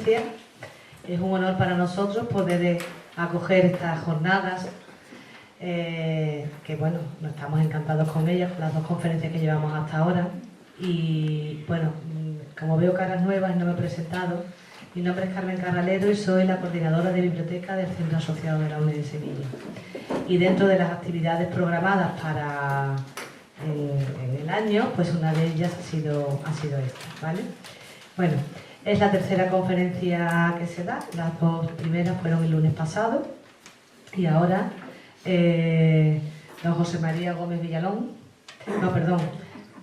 Es un honor para nosotros poder acoger estas jornadas, que bueno, estamos encantados con ellas, las dos conferencias que llevamos hasta ahora. Y bueno, como veo caras nuevas, no me he presentado. Mi nombre es Carmen Carralero y soy la coordinadora de biblioteca del Centro Asociado de la UNED de Sevilla. Y dentro de las actividades programadas para en el año, pues una de ellas ha sido esta, ¿vale? Bueno, es la tercera conferencia que se da. Las dos primeras fueron el lunes pasado y ahora don José María Gómez Villalón, no, perdón,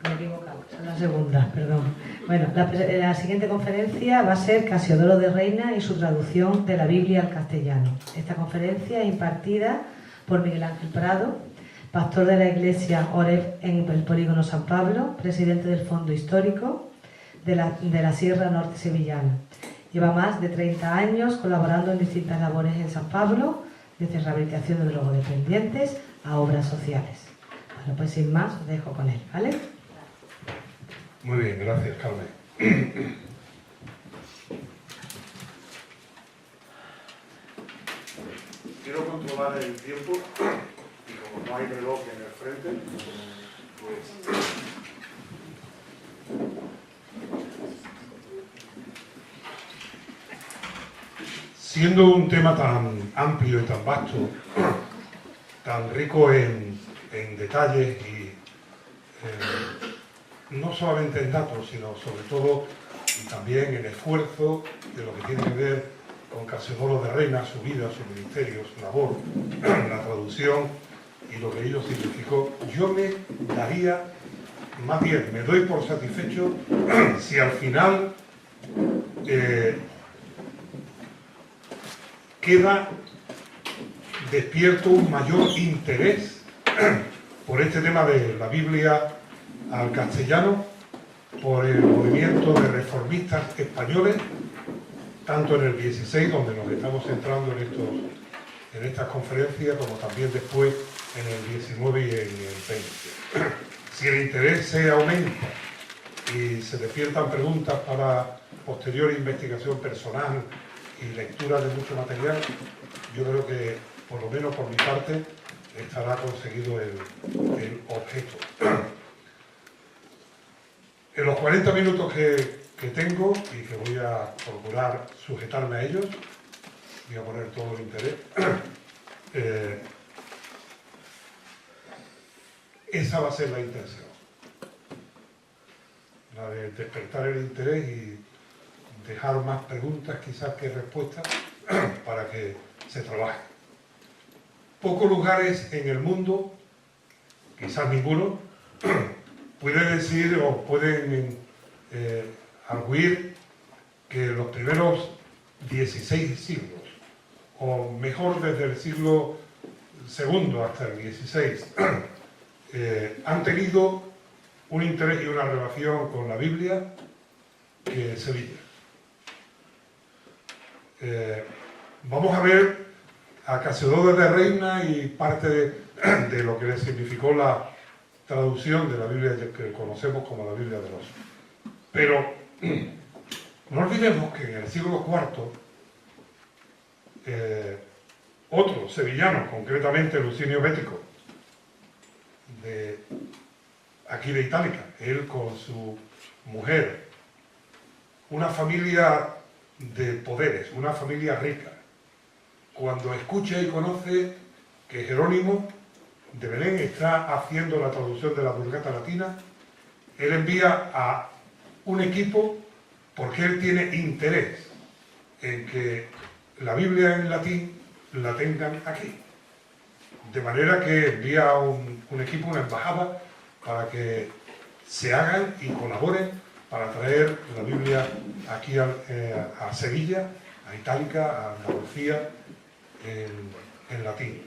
me he equivocado, es la segunda, perdón. Bueno, la siguiente conferencia va a ser Casiodoro de Reina y su traducción de la Biblia al castellano. Esta conferencia es impartida por Miguel Ángel Prado, pastor de la Iglesia Oreb en el Polígono San Pablo, presidente del Fondo Histórico de la Sierra Norte Sevillana. Lleva más de 30 años colaborando en distintas labores en San Pablo, desde rehabilitación de drogodependientes a obras sociales. Bueno, pues sin más, os dejo con él, ¿vale? Muy bien, gracias, Carmen. Quiero controlar el tiempo y como no hay reloj en el frente, pues... Siendo un tema tan amplio y tan vasto, tan rico en detalles y no solamente en datos, sino sobre todo y también en esfuerzo de lo que tiene que ver con Casiodoro de Reina, su vida, su ministerio, su labor, la traducción y lo que ello significó, yo me daría, más bien, me doy por satisfecho si al final queda despierto un mayor interés por este tema de la Biblia al castellano, por el movimiento de reformistas españoles, tanto en el 16, donde nos estamos centrando en estas conferencias, como también después en el 19 y en el 20. Si el interés se aumenta y se despiertan preguntas para posterior investigación personal y lectura de mucho material, yo creo que, por lo menos por mi parte, estará conseguido el objeto. En los 40 minutos que tengo y que voy a procurar sujetarme a ellos, voy a poner todo el interés, esa va a ser la intención, la de despertar el interés y dejar más preguntas quizás que respuestas para que se trabaje. Pocos lugares en el mundo, quizás ninguno, puede decir o pueden arguir que los primeros 16 siglos, o mejor desde el siglo II hasta el XVI, han tenido un interés y una relación con la Biblia que Sevilla. Vamos a ver a Casiodoro de Reina y parte de lo que le significó la traducción de la Biblia que conocemos como la Biblia de los... Pero no olvidemos que en el siglo IV otro sevillano, concretamente Lucinio Bético, de aquí de Itálica, él con su mujer, una familia de poderes, una familia rica, cuando escucha y conoce que Jerónimo de Belén está haciendo la traducción de la Vulgata Latina, él envía a un equipo porque él tiene interés en que la Biblia en latín la tengan aquí. De manera que envía un equipo, una embajada, para que se hagan y colaboren para traer la Biblia aquí a Sevilla, a Itálica, a Andalucía, en latín.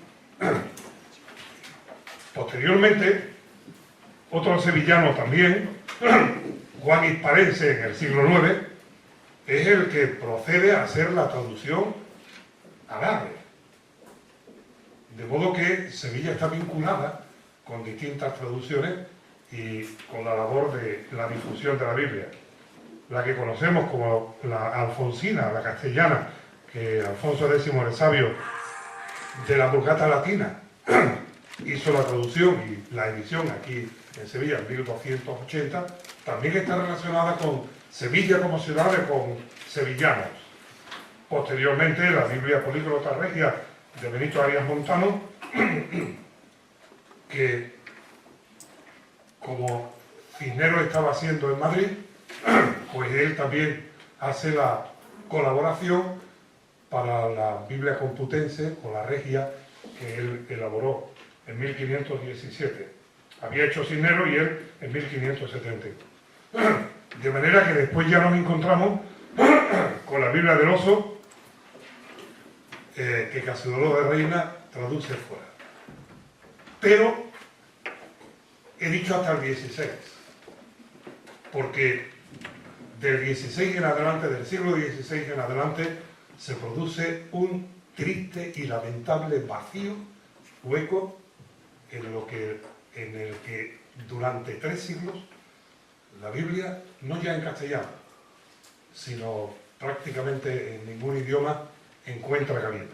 Posteriormente, otro sevillano también, Juan Hisparense, en el siglo IX, es el que procede a hacer la traducción al árabe. De modo que Sevilla está vinculada con distintas traducciones y con la labor de la difusión de la Biblia. la que conocemos como la alfonsina, la castellana, que Alfonso X el Sabio, de la Vulgata Latina, hizo la traducción y la edición aquí en Sevilla en 1280, también está relacionada con Sevilla como ciudad y con sevillanos. Posteriormente, la Biblia Políglota Regia de Benito Arias Montano, que como Cisneros estaba haciendo en Madrid, pues él también hace la colaboración para la Biblia Computense o la Regia que él elaboró en 1517. Había hecho Cisneros y él en 1570. De manera que después ya nos encontramos con la Biblia del Oso, que Cassiodoro de Reina traduce fuera. Pero he dicho hasta el 16, porque del 16 en adelante, del siglo XVI en adelante, se produce un triste y lamentable vacío, hueco, en el que durante 3 siglos la Biblia, no ya en castellano, sino prácticamente en ningún idioma, encuentra cabida.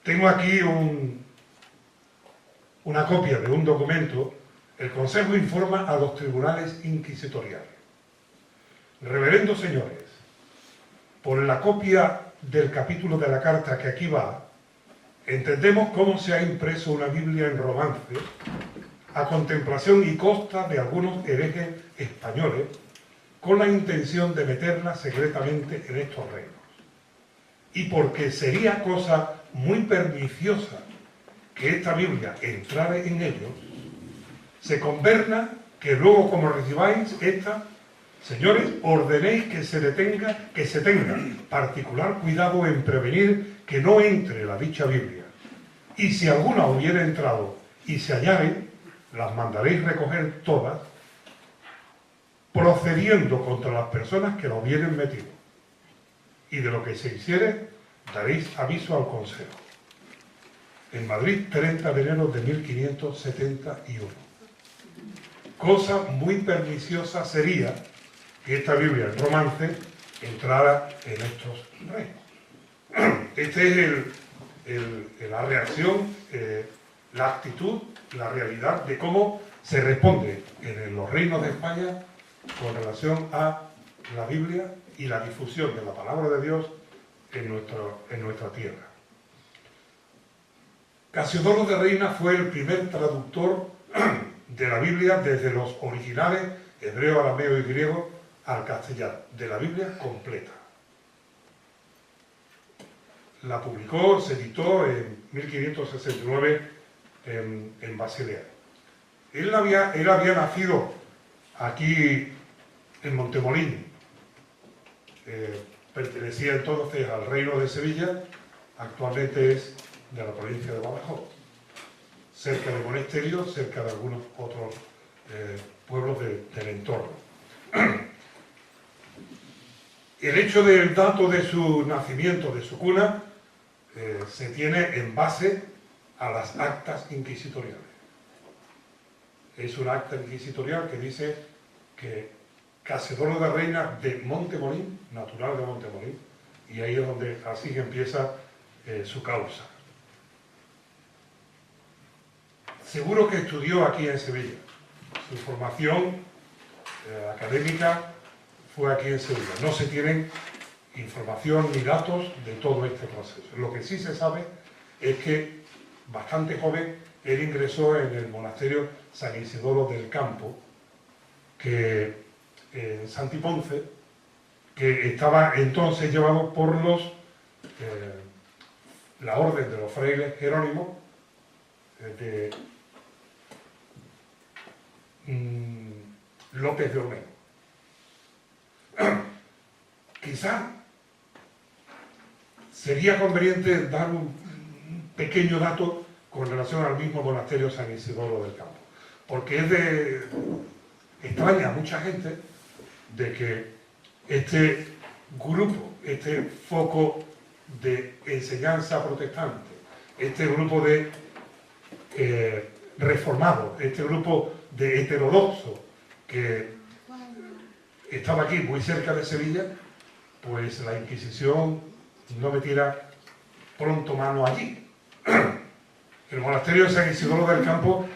Tengo aquí una copia de un documento. El Consejo informa a los tribunales inquisitoriales. Reverendos señores, por la copia del capítulo de la carta que aquí va, entendemos cómo se ha impreso una Biblia en romance a contemplación y costa de algunos herejes españoles con la intención de meterla secretamente en estos reinos. Y porque sería cosa muy perniciosa que esta Biblia entrara en ellos, se converna que luego como recibáis esta, señores, ordenéis que se tenga particular cuidado en prevenir que no entre la dicha Biblia. Y si alguna hubiera entrado y se hallare, las mandaréis recoger todas, procediendo contra las personas que la hubieren metido. Y de lo que se hiciere, daréis aviso al Consejo. En Madrid, 30 de enero de 1571. Cosa muy perniciosa sería que esta Biblia en romance entrara en estos reinos. Esta es la reacción, la actitud, la realidad de cómo se responde en los reinos de España con relación a la Biblia y la difusión de la palabra de Dios en nuestra tierra. Cassiodoro de Reina fue el primer traductor de la Biblia desde los originales hebreo, arameo y griego al castellano, de la Biblia completa. La publicó, se editó en 1569 en Basilea. Él había nacido aquí en Montemolín, pertenecía entonces al reino de Sevilla, actualmente es de la provincia de Badajoz, cerca de Monesterio, cerca de algunos otros pueblos del entorno. El hecho del dato de su nacimiento, de su cuna, se tiene en base a las actas inquisitoriales. Es un acta inquisitorial que dice que Cassiodoro de Reina de Montemolín, natural de Montemolín, y ahí es donde así empieza su causa. Seguro que estudió aquí en Sevilla. Su formación académica fue aquí en Sevilla. No se tienen información ni datos de todo este proceso. Lo que sí se sabe es que, bastante joven, él ingresó en el monasterio San Isidoro del Campo, que en Santiponce, que estaba entonces llevado por la orden de los frailes jerónimos de López de Olmedo. Quizá sería conveniente dar un pequeño dato con relación al mismo monasterio San Isidoro del Campo, porque extraña a mucha gente de que este grupo, este foco de enseñanza protestante, este grupo de reformados, este grupo de heterodoxos que estaba aquí muy cerca de Sevilla, pues la Inquisición no metiera pronto mano allí. El monasterio de San Isidoro del Campo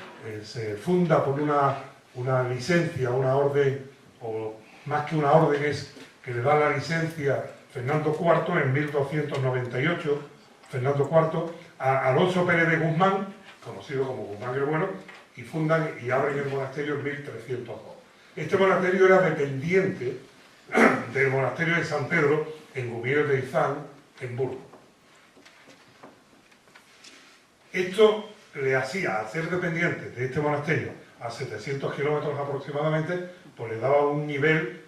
se funda por una licencia, una orden, o más que una orden es que le da la licencia Fernando IV en 1298, Fernando IV, a Alonso Pérez de Guzmán, conocido como Guzmán el Bueno, y fundan y abren el monasterio en 1302. Este monasterio era dependiente del monasterio de San Pedro en Gumiel de Izán, en Burgos. Esto le hacía, al ser dependiente de este monasterio a 700 kilómetros aproximadamente, pues le daba un nivel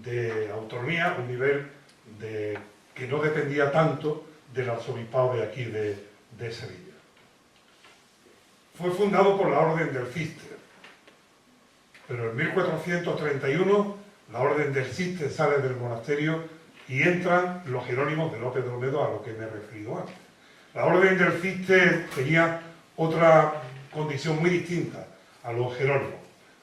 de autonomía, un nivel que no dependía tanto del arzobispado de aquí de Sevilla. Fue fundado por la Orden del Cister, pero en 1431 la Orden del Cister sale del monasterio y entran los jerónimos de López de Olmedo, a lo que me he referido antes. La Orden del Cister tenía otra condición muy distinta a los jerónimos.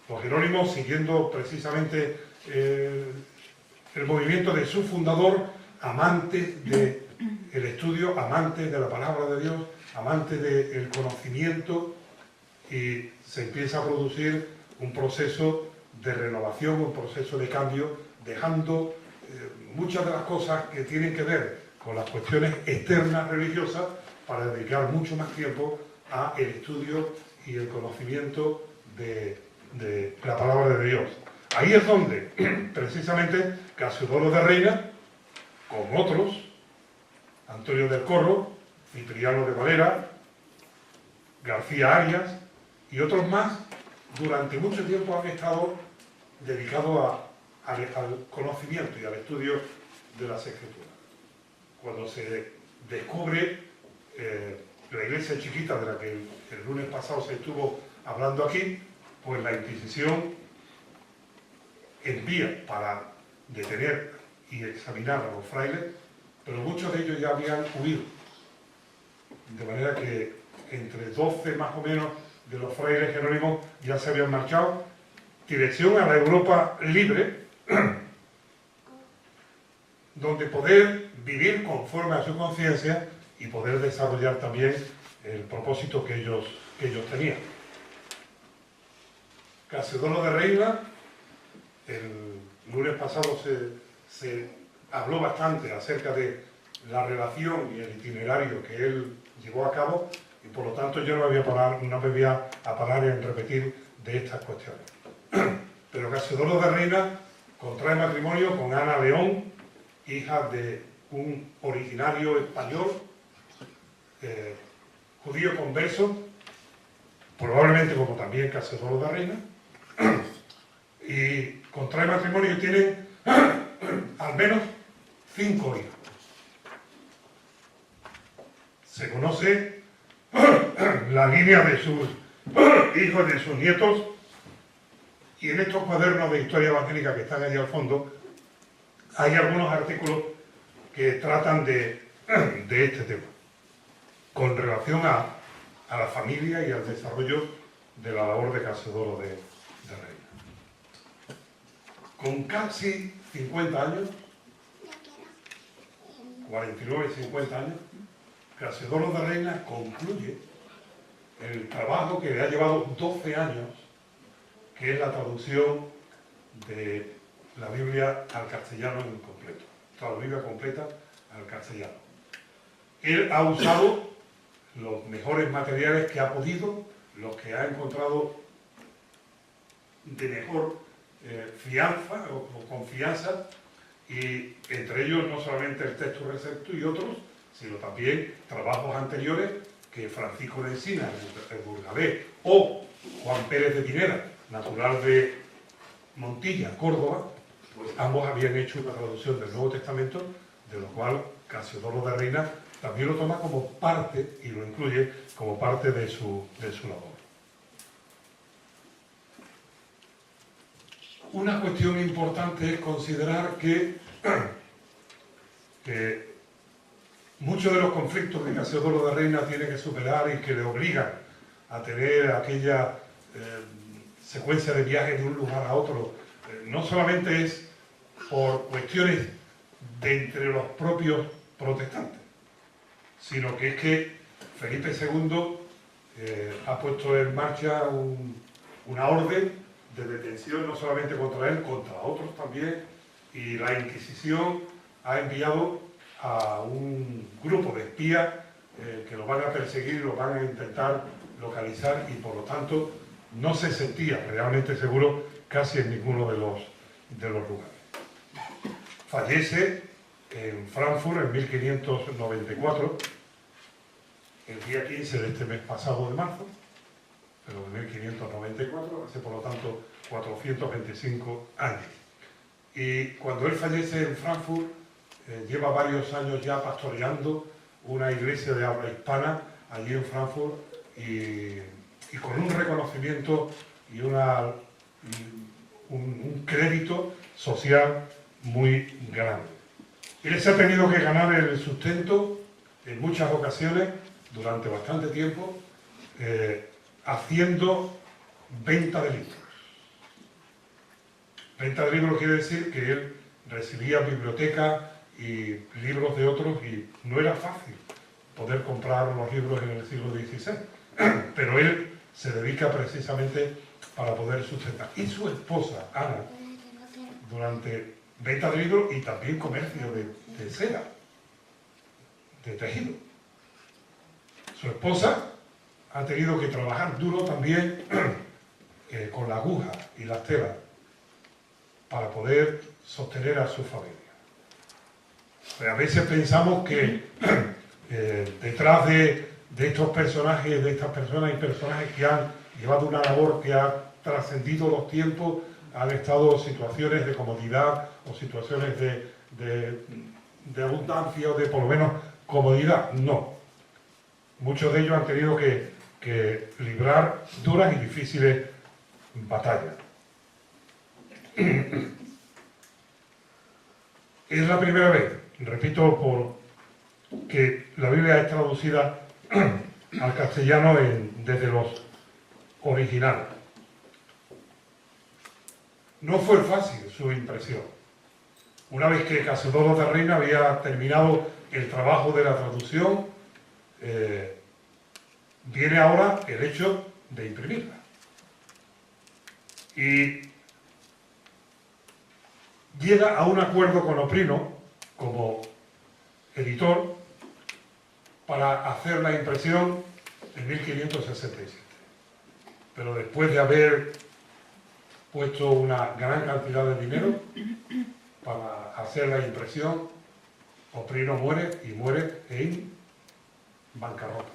Los jerónimos, siguiendo precisamente el movimiento de su fundador, amantes del estudio, amantes de la palabra de Dios, amantes del conocimiento, y se empieza a producir un proceso de renovación, un proceso de cambio, dejando muchas de las cosas que tienen que ver con las cuestiones externas religiosas para dedicar mucho más tiempo a el estudio y el conocimiento de la palabra de Dios. Ahí es donde, precisamente, Casiodoro de Reina, con otros, Antonio del Corro, Cipriano de Valera, García Arias y otros más, durante mucho tiempo han estado dedicados al conocimiento y al estudio de las Escrituras. Cuando se descubre la iglesia chiquita de la que el lunes pasado se estuvo hablando aquí, pues la Inquisición envía para detener y examinar a los frailes, pero muchos de ellos ya habían huido. De manera que entre 12 más o menos de los frailes jerónimos ya se habían marchado, dirección a la Europa libre, donde poder vivir conforme a su conciencia y poder desarrollar también el propósito que ellos tenían. Casiodoro de Reina, el lunes pasado se habló bastante acerca de la relación y el itinerario que él llevó a cabo, y por lo tanto yo no me voy a parar en repetir de estas cuestiones. Pero Casiodoro de Reina contrae matrimonio con Ana León, hija de un originario español, judío converso, probablemente como también Casiodoro de Reina, y contrae matrimonio y tiene al menos 5 hijos. Se conoce la línea de sus hijos, de sus nietos, y en estos cuadernos de historia evangélica que están allí al fondo hay algunos artículos que tratan de este tema, con relación a la familia y al desarrollo de la labor de Casiodoro de Reina. Con casi 50 años, 49, 50 años, Casiodoro de Reina concluye el trabajo que le ha llevado 12 años, que es la traducción de la Biblia al castellano en completo, toda la Biblia completa al castellano. Él ha usado los mejores materiales que ha podido, los que ha encontrado de mejor fianza o confianza, y entre ellos no solamente el texto recepto y otros, sino también trabajos anteriores que Francisco de Encina, el burgalés, o Juan Pérez de Pineda, natural de Montilla, Córdoba, pues ambos habían hecho una traducción del Nuevo Testamento, de lo cual Casiodoro de Reina también lo toma como parte y lo incluye como parte de su labor. Una cuestión importante es considerar que muchos de los conflictos que Casiodoro de Reina tiene que superar y que le obligan a tener aquella secuencia de viajes de un lugar a otro, no solamente es por cuestiones de entre los propios protestantes, sino que es que Felipe II ha puesto en marcha una orden de detención no solamente contra él, contra otros también, y la Inquisición ha enviado a un grupo de espías que lo van a perseguir, lo van a intentar localizar y por lo tanto no se sentía realmente seguro casi en ninguno de los lugares. Fallece en Frankfurt en 1594, el día 15 de este mes pasado de marzo, pero de 1594, hace por lo tanto 425 años. Y cuando él fallece en Frankfurt, lleva varios años ya pastoreando una iglesia de habla hispana allí en Frankfurt y con un reconocimiento y un crédito social muy grande. Él se ha tenido que ganar el sustento en muchas ocasiones, durante bastante tiempo, haciendo venta de libros. Venta de libros quiere decir que él recibía bibliotecas y libros de otros y no era fácil poder comprar los libros en el siglo XVI, pero él se dedica precisamente para poder sustentar. Y su esposa, Ana, durante venta de libros y también comercio de seda, de tejido. Su esposa ha tenido que trabajar duro también con la aguja y las telas para poder sostener a su familia. A veces pensamos que detrás de estos personajes, de estas personas y personajes que han llevado una labor que ha trascendido los tiempos, han estado situaciones de comodidad o situaciones de abundancia o de por lo menos comodidad. No. Muchos de ellos han tenido que librar duras y difíciles batallas. Es la primera vez, repito, que la Biblia es traducida al castellano desde los originales. No fue fácil su impresión. Una vez que Casiodoro de Reina había terminado el trabajo de la traducción, viene ahora el hecho de imprimirla. Y llega a un acuerdo con Oprino, como editor, para hacer la impresión en 1567. Pero después de haber puesto una gran cantidad de dinero para hacer la impresión, Oprino muere y muere en bancarrota.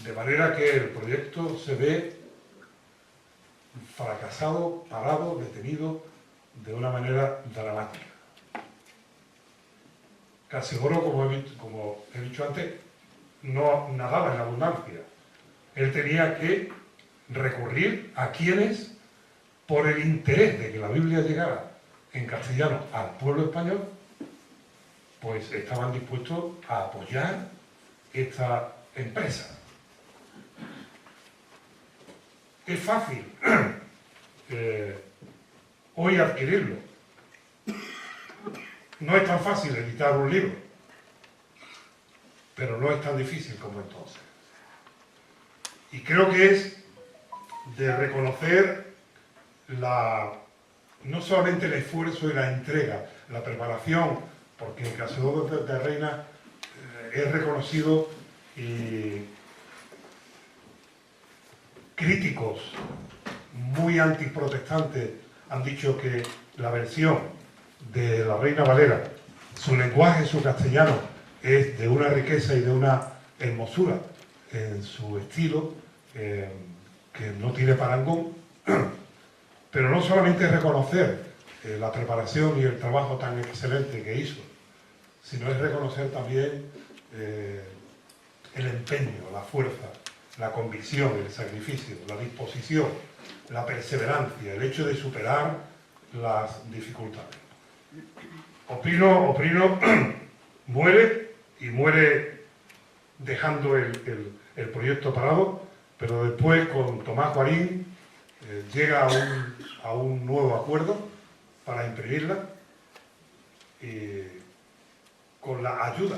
De manera que el proyecto se ve fracasado, parado, detenido de una manera dramática. Casiodoro, como he dicho antes, no nadaba en abundancia. Él tenía que recurrir a quienes, por el interés de que la Biblia llegara en castellano al pueblo español, pues estaban dispuestos a apoyar esta empresa. Es fácil hoy adquirirlo. No es tan fácil editar un libro, pero no es tan difícil como entonces. Y creo que es de reconocer no solamente el esfuerzo y la entrega, la preparación, porque en Casiodoro de Reina es reconocido y críticos muy antiprotestantes han dicho que la versión de la Reina Valera, su lenguaje, su castellano, es de una riqueza y de una hermosura en su estilo que no tiene parangón. Pero no solamente reconocer la preparación y el trabajo tan excelente que hizo, sino es reconocer también el empeño, la fuerza, la convicción, el sacrificio, la disposición, la perseverancia, el hecho de superar las dificultades. Oprino muere y muere dejando el proyecto parado, pero después con Tomás Guarín llega a un nuevo acuerdo para imprimirla y con la ayuda,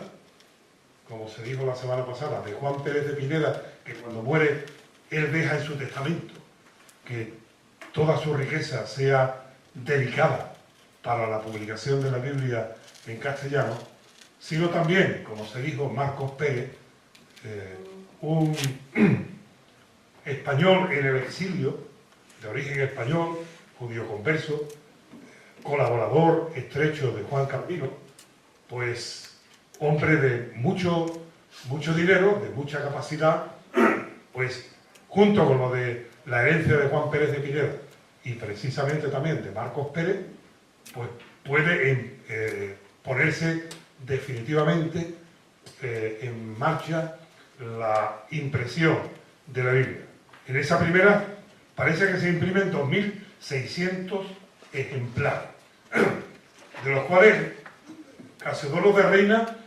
como se dijo la semana pasada, de Juan Pérez de Pineda, que cuando muere él deja en su testamento que toda su riqueza sea dedicada para la publicación de la Biblia en castellano, sino también, como se dijo, Marcos Pérez, un español en el exilio, de origen español, judío converso, colaborador estrecho de Juan Calvino, pues hombre de mucho dinero, de mucha capacidad, pues junto con lo de la herencia de Juan Pérez de Pineda y precisamente también de Marcos Pérez, pues puede ponerse definitivamente en marcha la impresión de la Biblia. En esa primera parece que se imprimen 2.600 ejemplares, de los cuales Casiodoro de Reina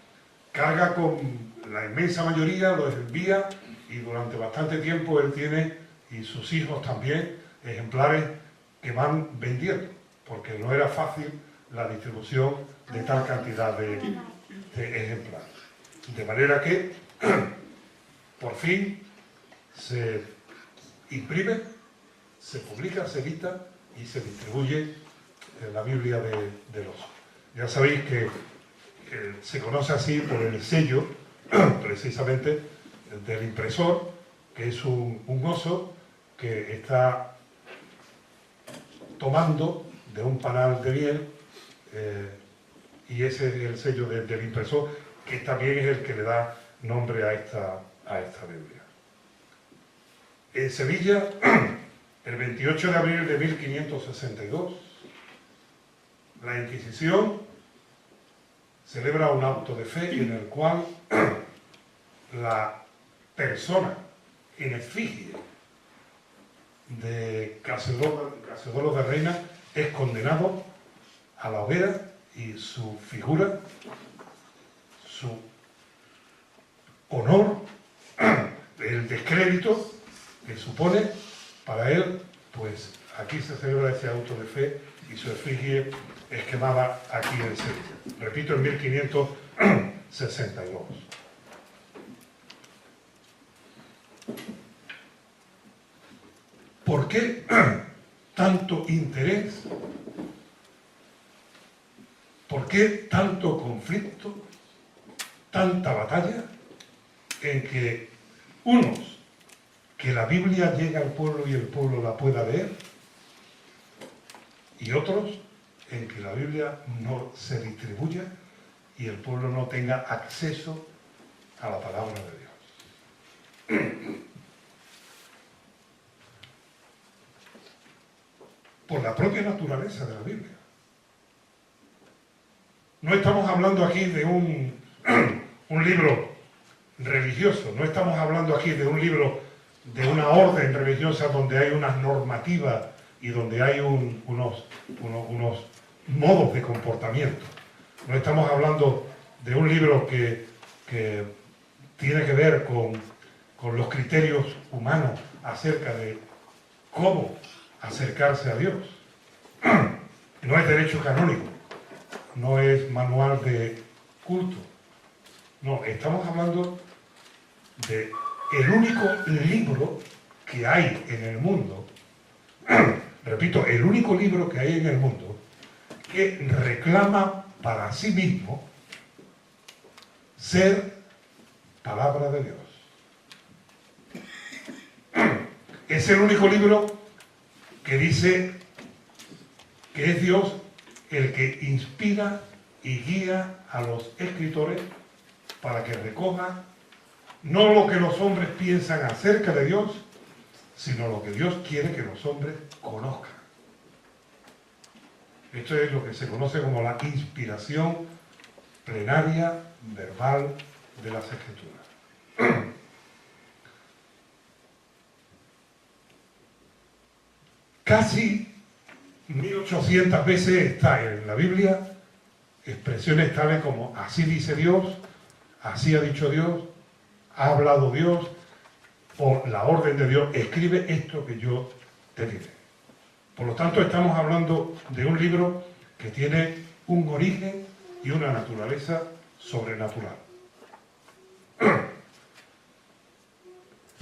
carga con la inmensa mayoría, los envía y durante bastante tiempo él tiene, y sus hijos también, ejemplares que van vendiendo, porque no era fácil la distribución de tal cantidad de ejemplares. De manera que, por fin, se imprime, se publica, se edita y se distribuye la Biblia del Oso. Ya sabéis que se conoce así por el sello, precisamente, del impresor, que es un oso que está tomando de un panal de miel, y ese es el sello del impresor, que también es el que le da nombre a esta Biblia. En Sevilla, el 28 de abril de 1562, la Inquisición celebra un auto de fe en el cual la persona en efigie de Casiodoro de Reina es condenado a la hoguera y su figura, su honor, el descrédito que supone para él, pues aquí se celebra ese auto de fe y su efigie es quemada aquí en Sevilla. Repito, en 1562. ¿Por qué tanto interés? ¿Por qué tanto conflicto? ¿Tanta batalla? En que unos, que la Biblia llegue al pueblo y el pueblo la pueda leer, y otros, en que la Biblia no se distribuya y el pueblo no tenga acceso a la palabra de Dios. Por la propia naturaleza de la Biblia. No estamos hablando aquí de un libro religioso, no estamos hablando aquí de un libro de una orden religiosa donde hay unas normativas y donde hay unos modos de comportamiento. No estamos hablando de un libro que tiene que ver con los criterios humanos acerca de cómo acercarse a Dios. No es derecho canónico, no es manual de culto. No, estamos hablando de el único libro que hay en el mundo, repito, el único libro que hay en el mundo que reclama para sí mismo ser palabra de Dios. Es el único libro que dice que es Dios el que inspira y guía a los escritores para que recojan no lo que los hombres piensan acerca de Dios, sino lo que Dios quiere que los hombres conozcan. Esto es lo que se conoce como la inspiración plenaria, verbal de las Escrituras. Casi 1800 veces está en la Biblia expresiones tales como así dice Dios, así ha dicho Dios, ha hablado Dios, o la orden de Dios, escribe esto que yo te diré. Por lo tanto, estamos hablando de un libro que tiene un origen y una naturaleza sobrenatural.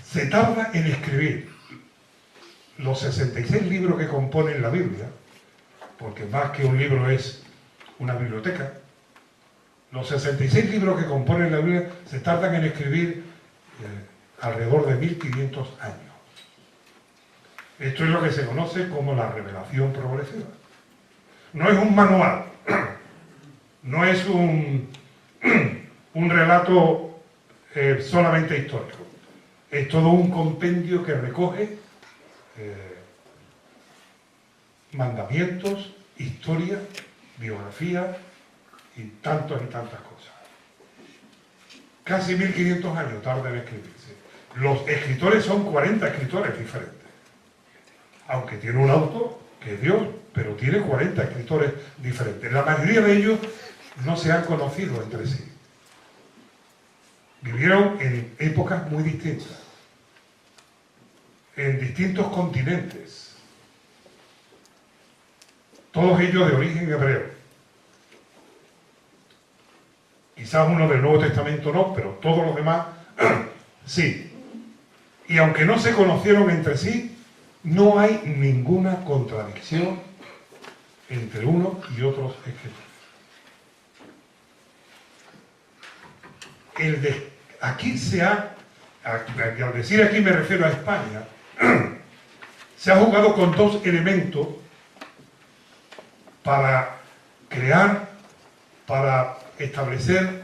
Se tarda en escribir los 66 libros que componen la Biblia, porque más que un libro es una biblioteca. Los 66 libros que componen la Biblia se tardan en escribir alrededor de 1500 años. Esto es lo que se conoce como la revelación progresiva. No es un manual, no es un relato solamente histórico. Es todo un compendio que recoge mandamientos, historia, biografía y tantas cosas. Casi 1500 años tarda en escribirse. Los escritores son 40 escritores diferentes. Aunque tiene un autor, que es Dios, pero tiene 40 escritores diferentes. La mayoría de ellos no se han conocido entre sí. Vivieron en épocas muy distintas, en distintos continentes, todos ellos de origen hebreo. Quizás uno del Nuevo Testamento no, pero todos los demás sí. Y aunque no se conocieron entre sí, no hay ninguna contradicción entre unos y otros escritores. Al decir aquí me refiero a España, se ha jugado con dos elementos para crear, para establecer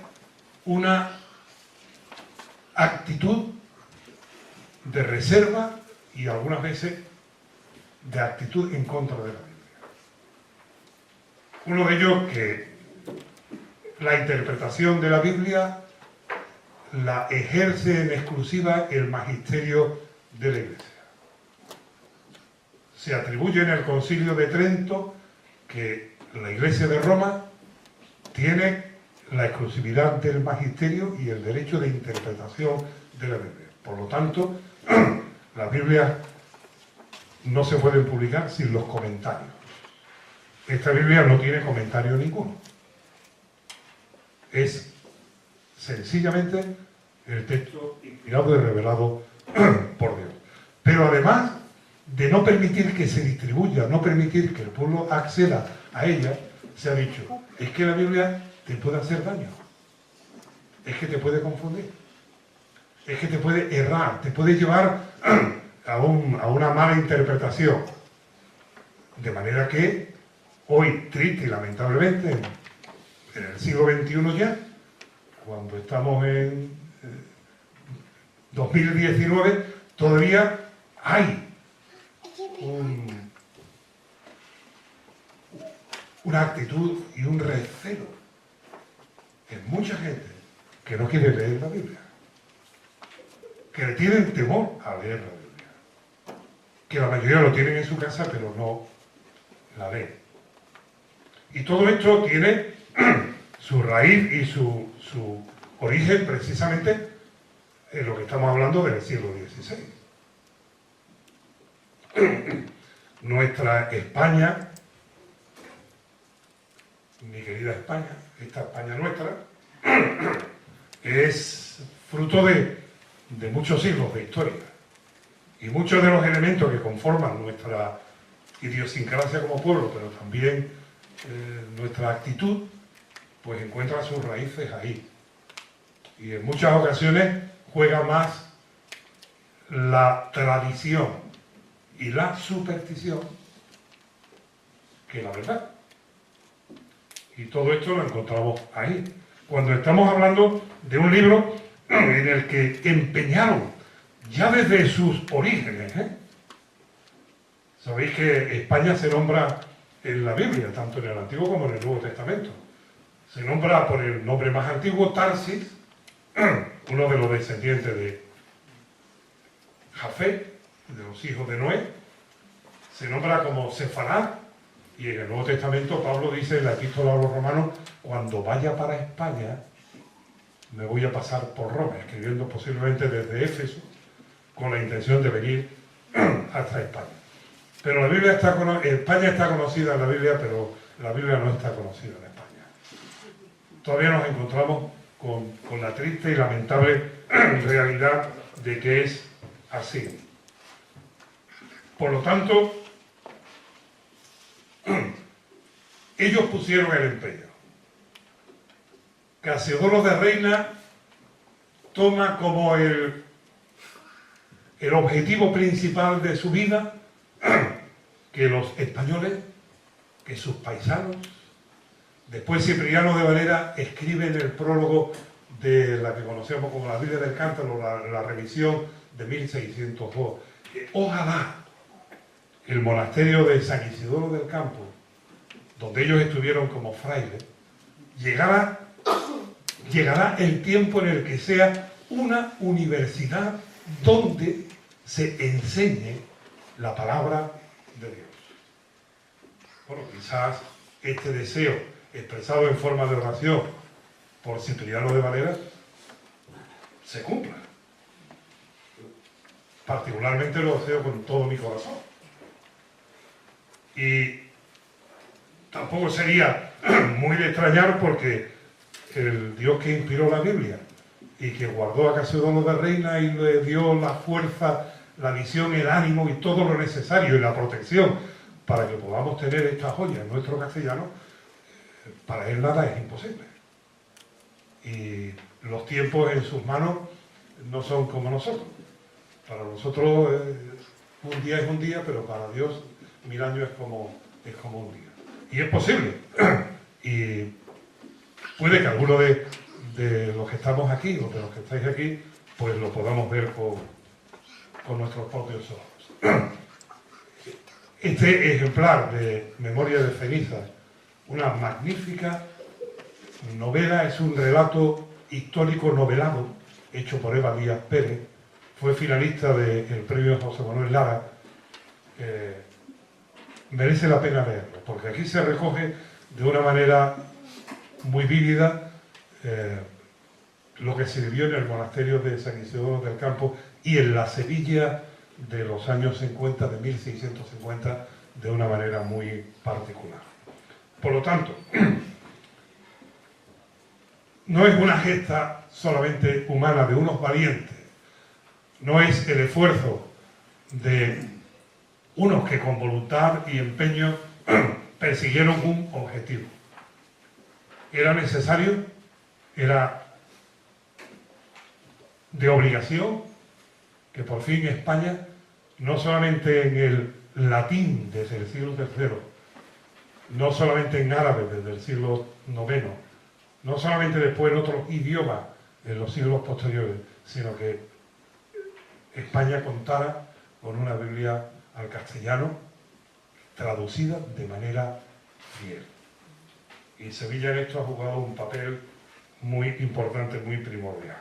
una actitud de reserva y algunas veces de actitud en contra de la Biblia. Uno de ellos que la interpretación de la Biblia la ejerce en exclusiva el magisterio de la Iglesia. Se atribuye en el Concilio de Trento que la Iglesia de Roma tiene la exclusividad del magisterio y el derecho de interpretación de la Biblia. Por lo tanto, las Biblias no se pueden publicar sin los comentarios. Esta Biblia no tiene comentario ninguno. Es sencillamente el texto inspirado y revelado por Dios. Pero además de no permitir que se distribuya, no permitir que el pueblo acceda a ella, se ha dicho, es que la Biblia te puede hacer daño, es que te puede confundir, es que te puede errar, te puede llevar a una mala interpretación. De manera que hoy, triste y lamentablemente, en el siglo XXI ya, cuando estamos en 2019, todavía hay una actitud y un recelo en mucha gente que no quiere leer la Biblia, que le tienen temor a leer la Biblia, que la mayoría lo tienen en su casa pero no la leen. Y todo esto tiene su raíz y su origen precisamente en lo que estamos hablando del siglo XVI. Nuestra España, mi querida España, esta España nuestra, es fruto de muchos siglos de historia. Y muchos de los elementos que conforman nuestra idiosincrasia como pueblo, pero también nuestra actitud, pues encuentra sus raíces ahí. Y en muchas ocasiones juega más la tradición y la superstición que la verdad. Y todo esto lo encontramos ahí. Cuando estamos hablando de un libro en el que empeñaron, ya desde sus orígenes, sabéis que España se nombra en la Biblia, tanto en el Antiguo como en el Nuevo Testamento. Se nombra por el nombre más antiguo, Tarsis, uno de los descendientes de Jafet, de los hijos de Noé. Se nombra como Sefarad, y en el Nuevo Testamento Pablo dice en la Epístola a los Romanos, cuando vaya para España, me voy a pasar por Roma, escribiendo posiblemente desde Éfeso, con la intención de venir hasta España. Pero la Biblia España está conocida en la Biblia, pero la Biblia no está conocida en España. Todavía nos encontramos con la triste y lamentable realidad de que es así. Por lo tanto, ellos pusieron el empeño. Casiodoro de Reina toma como el objetivo principal de su vida que los españoles, que sus paisanos. Después Cipriano de Valera escribe en el prólogo de la que conocemos como la Biblia del Cántaro, la revisión de 1602, que ojalá el monasterio de San Isidoro del Campo, donde ellos estuvieron como frailes, llegará el tiempo en el que sea una universidad donde se enseñe la palabra de Dios. Bueno, quizás este deseo expresado en forma de oración por Cipriano de Valera se cumpla. Particularmente lo deseo con todo mi corazón. Y tampoco sería muy de extrañar porque el Dios que inspiró la Biblia y que guardó a Casiodoro de Reina y le dio la fuerza, la visión, el ánimo y todo lo necesario y la protección para que podamos tener esta joya en nuestro castellano, para él nada es imposible. Y los tiempos en sus manos no son como nosotros. Para nosotros un día es un día, pero para Dios 1000 años es como un día. Y es posible. Y puede que alguno de los que estamos aquí o de los que estáis aquí, pues lo podamos ver con nuestros propios ojos. Este ejemplar de Memoria de cenizas, una magnífica novela, es un relato histórico novelado hecho por Eva Díaz Pérez, fue finalista del premio José Manuel Lara. Merece la pena leerlo, porque aquí se recoge de una manera muy vívida lo que se vivió en el monasterio de San Isidoro del Campo y en la Sevilla de los años 50, de 1650, de una manera muy particular. Por lo tanto, no es una gesta solamente humana de unos valientes, no es el esfuerzo de unos que con voluntad y empeño persiguieron un objetivo. Era necesario, era de obligación que por fin España, no solamente en el latín desde el siglo III, no solamente en árabe desde el siglo IX, no solamente después en otros idiomas en los siglos posteriores, sino que España contara con una Biblia al castellano traducida de manera fiel. Y Sevilla en esto ha jugado un papel muy importante, muy primordial.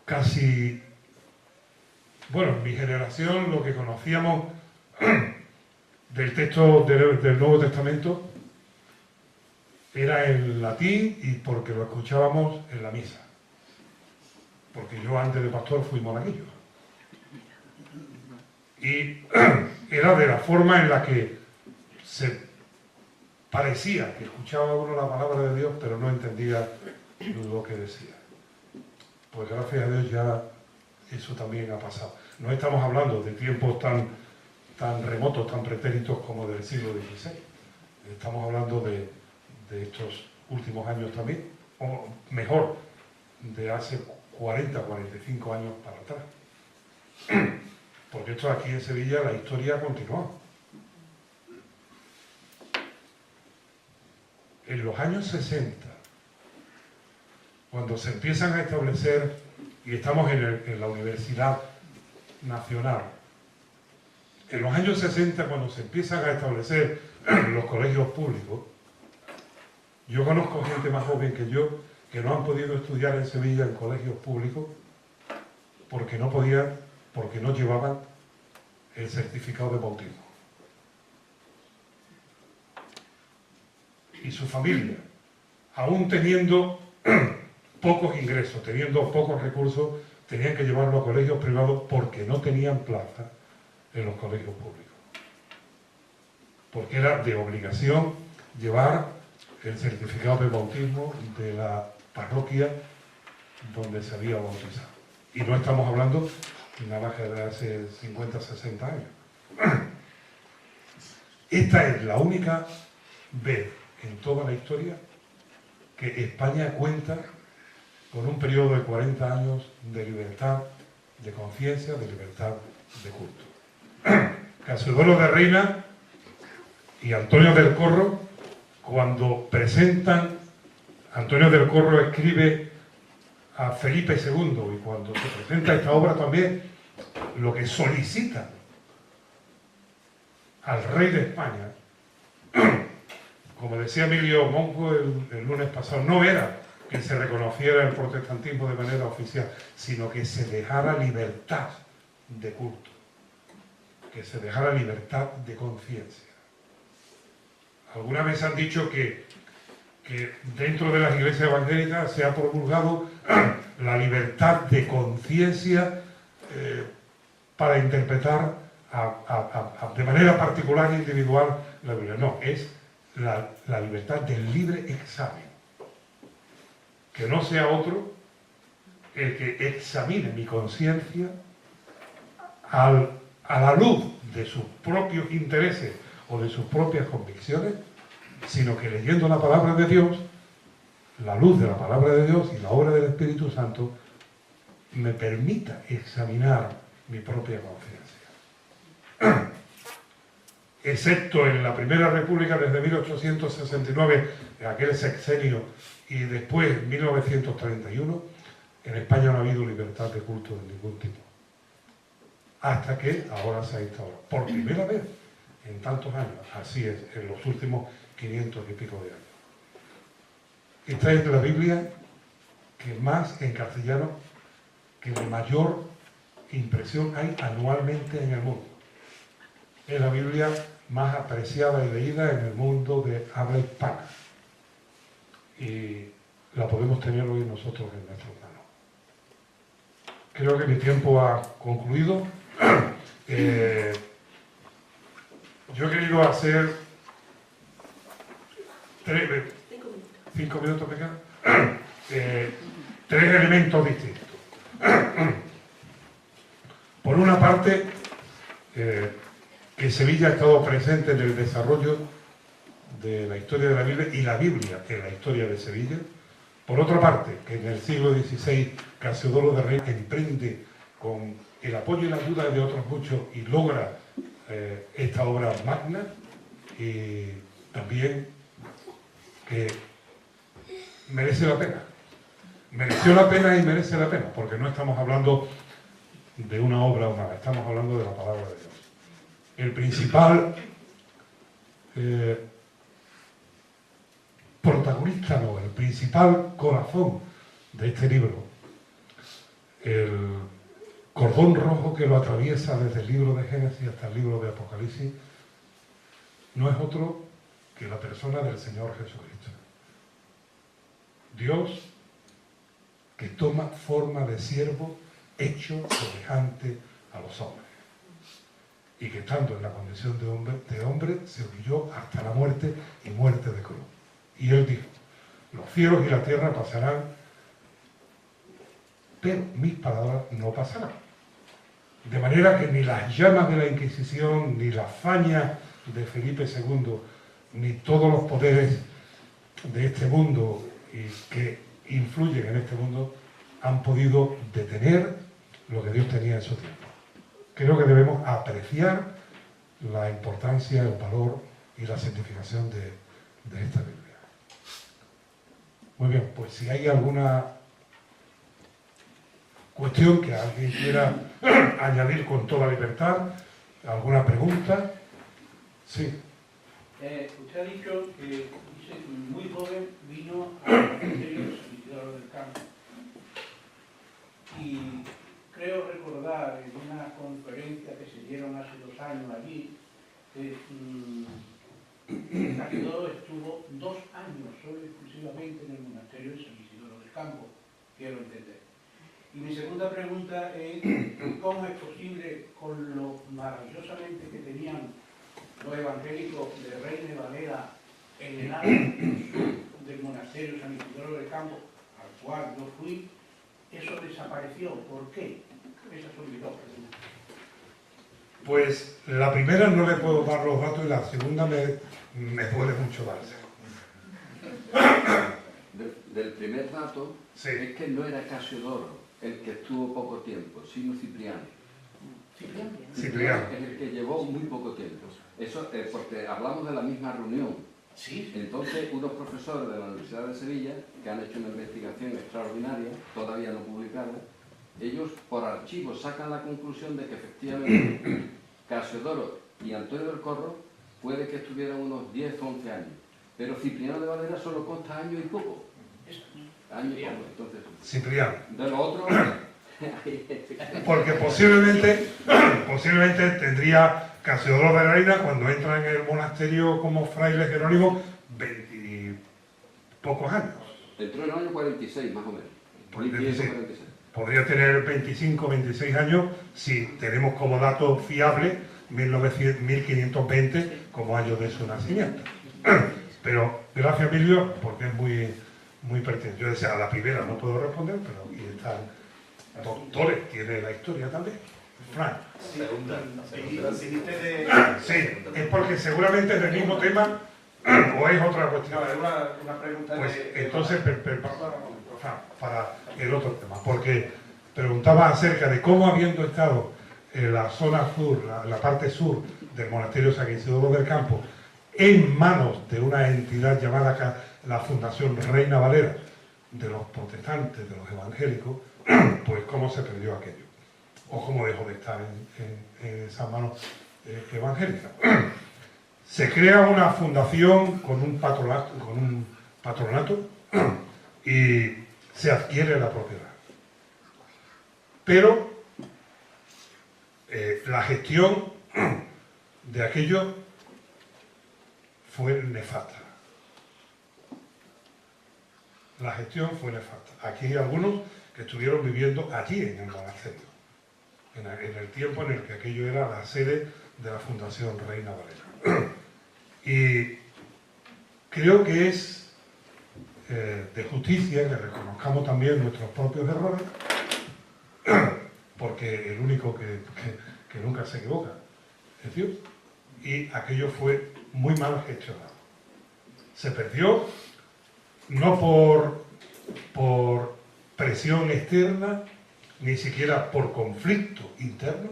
Casi, bueno, en mi generación lo que conocíamos del texto del Nuevo Testamento era en latín y porque lo escuchábamos en la misa. Porque yo antes de pastor fui monaguillo. Y era de la forma en la que se parecía que escuchaba uno la palabra de Dios, pero no entendía lo que decía. Pues gracias a Dios ya eso también ha pasado. No estamos hablando de tiempos tan remotos, tan pretéritos como del siglo XVI. Estamos hablando de estos últimos años también, o mejor, de hace 40, 45 años para atrás. Porque esto aquí en Sevilla la historia continuó. En los años 60, cuando se empiezan a establecer, y estamos en la Universidad Nacional, en los años 60, cuando se empiezan a establecer los colegios públicos, yo conozco gente más joven que yo que no han podido estudiar en Sevilla en colegios públicos porque no podían, porque no llevaban el certificado de bautismo. Y su familia, aún teniendo pocos ingresos, teniendo pocos recursos, tenían que llevarlo a colegios privados porque no tenían plaza en los colegios públicos. Porque era de obligación llevar el certificado de bautismo de la parroquia donde se había bautizado. Y no estamos hablando nada más que de hace 50, 60 años. Esta es la única vez en toda la historia que España cuenta con un periodo de 40 años de libertad de conciencia, de libertad de culto. Casiodoro de Reina y Antonio del Corro, cuando presentan, Antonio del Corro escribe a Felipe II, y cuando se presenta esta obra también, lo que solicita al rey de España, como decía Emilio Monco el lunes pasado, no era que se reconociera el protestantismo de manera oficial, sino que se dejara libertad de culto, que se dejara libertad de conciencia. Alguna vez han dicho que dentro de las iglesias evangélicas se ha promulgado la libertad de conciencia para interpretar de manera particular e individual la Biblia. No, es la libertad del libre examen. Que no sea otro el que examine mi conciencia a la luz de sus propios intereses o de sus propias convicciones, sino que leyendo la palabra de Dios, la luz de la palabra de Dios y la obra del Espíritu Santo me permita examinar mi propia conciencia. Excepto en la Primera República desde 1869, en aquel sexenio, y después, en 1931, en España no ha habido libertad de culto de ningún tipo. Hasta que ahora se ha instaurado. Por primera vez en tantos años. Así es, en los últimos 500 y pico de años. Esta es la Biblia que más, en castellano, que de mayor impresión hay anualmente en el mundo. Es la Biblia más apreciada y leída en el mundo de habla hispana. Y la podemos tener hoy nosotros en nuestras manos. Creo que mi tiempo ha concluido. Yo he querido hacer 5 minutos me quedan. 3 elementos distintos. Por una parte, que Sevilla ha estado presente en el desarrollo de la historia de la Biblia y la Biblia en la historia de Sevilla. Por otra parte, que en el siglo XVI Casiodoro de Reina emprende con el apoyo y la ayuda de otros muchos y logra esta obra magna, y también que merece la pena. Mereció la pena y merece la pena, porque no estamos hablando de una obra humana, estamos hablando de la palabra de Dios. El principal protagonista, no, el principal corazón de este libro, el cordón rojo que lo atraviesa desde el libro de Génesis hasta el libro de Apocalipsis, no es otro que la persona del Señor Jesucristo. Dios que toma forma de siervo hecho semejante a los hombres. Y que estando en la condición de hombre se humilló hasta la muerte y muerte de cruz. Y él dijo, los cielos y la tierra pasarán, pero mis palabras no pasarán. De manera que ni las llamas de la Inquisición, ni la hazaña de Felipe II, ni todos los poderes de este mundo y que influyen en este mundo han podido detener lo que Dios tenía en su tiempo. Creo que debemos apreciar la importancia, el valor y la significación de esta Biblia. Muy bien, pues si hay alguna cuestión que alguien quiera añadir con toda libertad, alguna pregunta. Sí. Usted ha dicho que muy joven vino al Ministerio de Isidoro del Campo. Y creo recordar en una conferencia que se dieron hace 2 años allí, que Casiodoro estuvo 2 años solo exclusivamente en el monasterio de San Isidoro del Campo, quiero entender. Y mi segunda pregunta es, ¿cómo es posible, con lo maravillosamente que tenían los evangélicos de Reina Valera en el área del monasterio San Isidoro del Campo, al cual yo fui, eso desapareció? ¿Por qué? Esas son mis dos preguntas. Pues la primera no le puedo dar los datos y la segunda me duele mucho darse. Del primer dato, Sí. es que no era Casiodoro el que estuvo poco tiempo, sino Cipriano. Cipriano. Es el que llevó muy poco tiempo. Eso es porque hablamos de la misma reunión. Sí. Entonces, unos profesores de la Universidad de Sevilla, que han hecho una investigación extraordinaria, todavía no publicada, ellos por archivos sacan la conclusión de que efectivamente Casiodoro y Antonio del Corro puede que estuvieran unos 10 o 11 años, pero Cipriano de Valera solo consta año y poco. Año y poco, entonces. Cipriano. De lo otro, Porque posiblemente tendría Casiodoro de Reina, cuando entra en el monasterio como fraile jerónimo, 20 y pocos años. entró en el año 46, más o menos. 46. Podría tener 25, 26 años si tenemos como dato fiable 1520 como año de su nacimiento. Pero gracias, Emilio, porque es muy pertinente. Yo decía, a la primera no puedo responder, pero aquí están doctores, tiene la historia también. Frank. Sí, es porque seguramente es del mismo tema o es otra cuestión. No, es una pregunta Pues de... entonces, para el otro tema, porque preguntaba acerca de cómo, habiendo estado en la zona sur, la parte sur del monasterio San Isidoro del Campo, en manos de una entidad llamada la Fundación Reina Valera, de los protestantes, de los evangélicos, pues cómo se perdió aquello, o cómo dejó de estar en esas manos evangélicas. Se crea una fundación con un patronato y se adquiere la propiedad. Pero la gestión de aquello fue nefasta. La gestión fue nefasta. Aquí hay algunos que estuvieron viviendo allí en el monasterio, en el tiempo en el que aquello era la sede de la Fundación Reina Valera. Y creo que es de justicia que reconozcamos también nuestros propios errores, porque el único que nunca se equivoca es Dios, y aquello fue muy mal gestionado. Se perdió no por presión externa, ni siquiera por conflicto interno,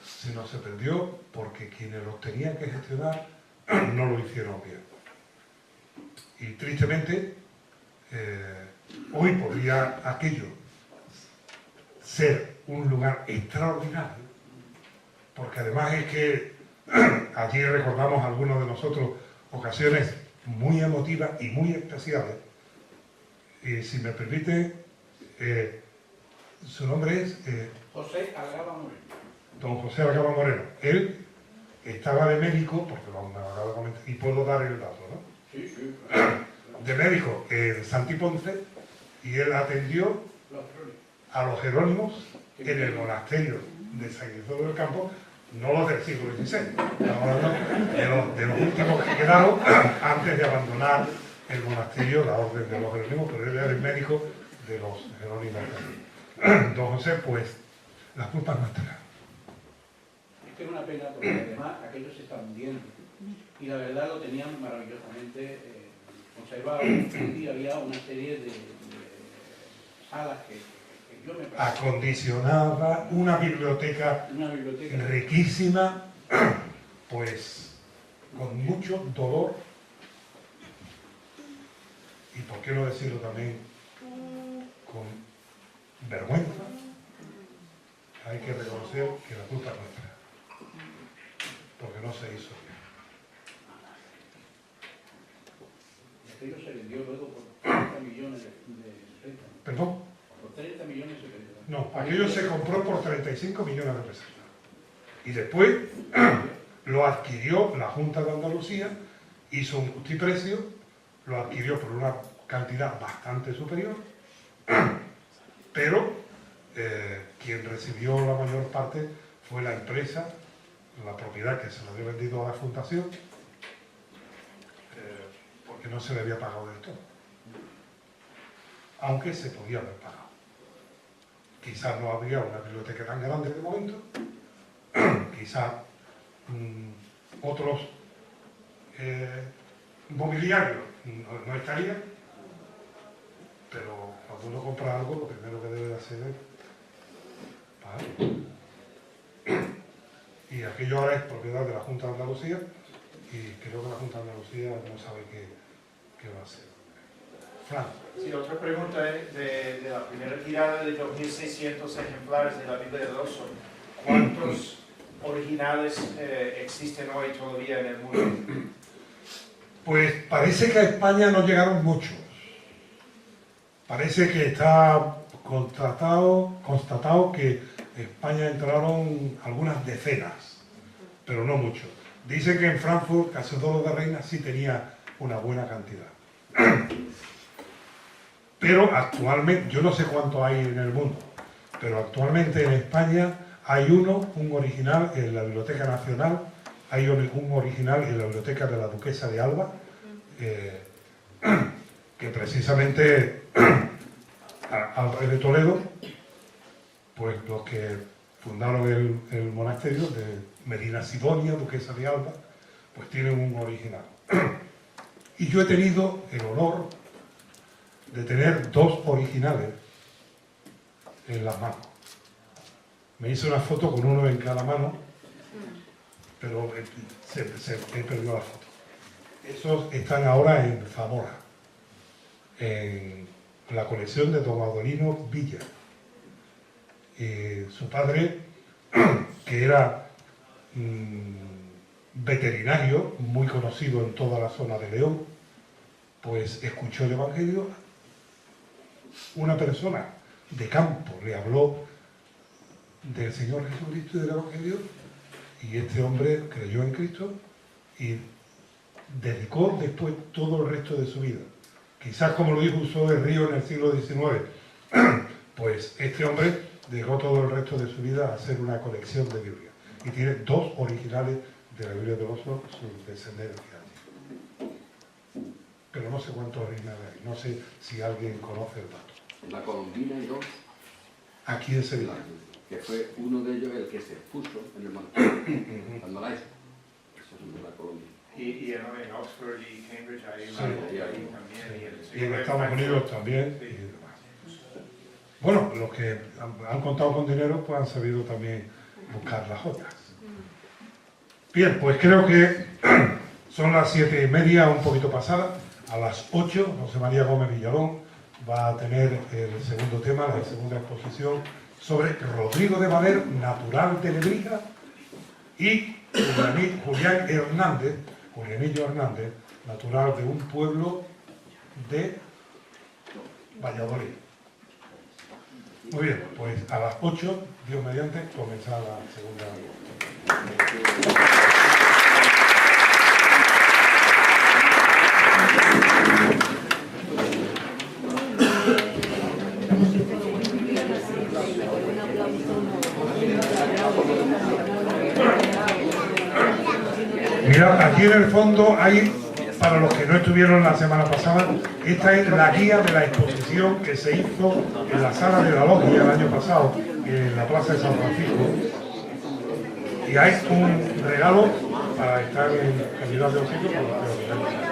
sino se perdió porque quienes los tenían que gestionar no lo hicieron bien. Y tristemente, hoy podría aquello ser un lugar extraordinario, porque además es que allí recordamos algunos de nosotros ocasiones muy emotivas y muy especiales. Y si me permite, su nombre es José Algaba Moreno. don José Algaba Moreno. Él estaba de médico, porque lo acabo de comentar, y puedo dar el dato, ¿no? Sí, sí. De médico en Santi Ponce, y él atendió a los jerónimos en el monasterio de San Isidoro del Campo, no los del siglo XVI, estamos hablando de los últimos que quedaron antes de abandonar el monasterio, la orden de los jerónimos, pero él era el médico de los jerónimos también. Don José, pues, las culpas no están. Es que es una pena porque además aquellos se están hundiendo. Y la verdad lo tenían maravillosamente conservado. Y había una serie de salas que yo me parece. Acondicionada, una biblioteca riquísima, pues con mucho dolor y, por qué no decirlo también, con vergüenza. Hay que reconocer que la culpa es nuestra, porque no se hizo bien. Aquello se vendió luego por 30 millones de pesos. ¿Perdón? Por 30 millones se vendió. No, aquello se compró por 35 millones de pesos. Y después lo adquirió la Junta de Andalucía, hizo un justiprecio, lo adquirió por una cantidad bastante superior, pero quien recibió la mayor parte fue la empresa, la propiedad que se le había vendido a la fundación, porque no se le había pagado del todo, aunque se podía haber pagado. Quizás no había una biblioteca tan grande de momento, quizás otros mobiliarios no estarían, pero cuando uno compra algo, lo primero que debe de hacer es pagar. Y aquello ahora es propiedad de la Junta de Andalucía, y creo que la Junta de Andalucía no sabe qué va a hacer. Fran. Sí, otra pregunta es de la primera tirada de 2.600 ejemplares de la Biblia de Oxford. ¿Cuántos originales existen hoy todavía en el mundo? Pues parece que a España no llegaron muchos. Parece que está constatado que en España entraron algunas decenas, pero no muchos. Dicen que en Frankfurt, Casiodoro de Reina sí tenía una buena cantidad. Pero actualmente, yo no sé cuánto hay en el mundo, pero actualmente en España hay un original en la Biblioteca Nacional, hay un original en la Biblioteca de la Duquesa de Alba, que precisamente al rey de Toledo, pues los que fundaron el monasterio de Medina Sidonia, Duquesa de Alba, pues tienen un original. Y yo he tenido el honor de tener 2 originales en las manos. Me hice una foto con uno en cada mano, pero se perdió la foto. Esos están ahora en Zamora, en la colección de don Adolino Villa. Su padre, que era veterinario, muy conocido en toda la zona de León, pues escuchó el Evangelio. Una persona de campo le habló del Señor Jesucristo y del Evangelio, y este hombre creyó en Cristo y dedicó después todo el resto de su vida. Quizás, como lo dijo Uso de Río en el siglo XIX, pues este hombre dedicó todo el resto de su vida a hacer una colección de Biblia. Y tiene 2 originales de la Biblia de Oxford, sus descendencias. Pero no sé cuántos originales hay, no sé si alguien conoce el dato. En la Colombina hay 2. Aquí en Sevilla. Que fue uno de ellos el que se expuso en el monasterio, cuando la hizo. Eso es en la Colombia. Y en Oxford y Cambridge hay Sí, también. Y en Estados Unidos también. Sí. Y demás. Bueno, los que han contado con dinero pues han sabido también buscar las joyas. Bien, pues creo que son las 7:30, un poquito pasadas. A las 8, José María Gómez Villalón va a tener el segundo tema, la segunda exposición, sobre Rodrigo de Valer, natural de Lebrija, y Julianillo Hernández, natural de un pueblo de Valladolid. Muy bien, pues a las 8, Dios mediante, comenzará la segunda. Mira, aquí en el fondo hay, para los que no estuvieron la semana pasada, esta es la guía de la exposición que se hizo en la sala de la logia el año pasado, en la plaza de San Francisco. Y hay un regalo para estar en calidad de obsequio para los que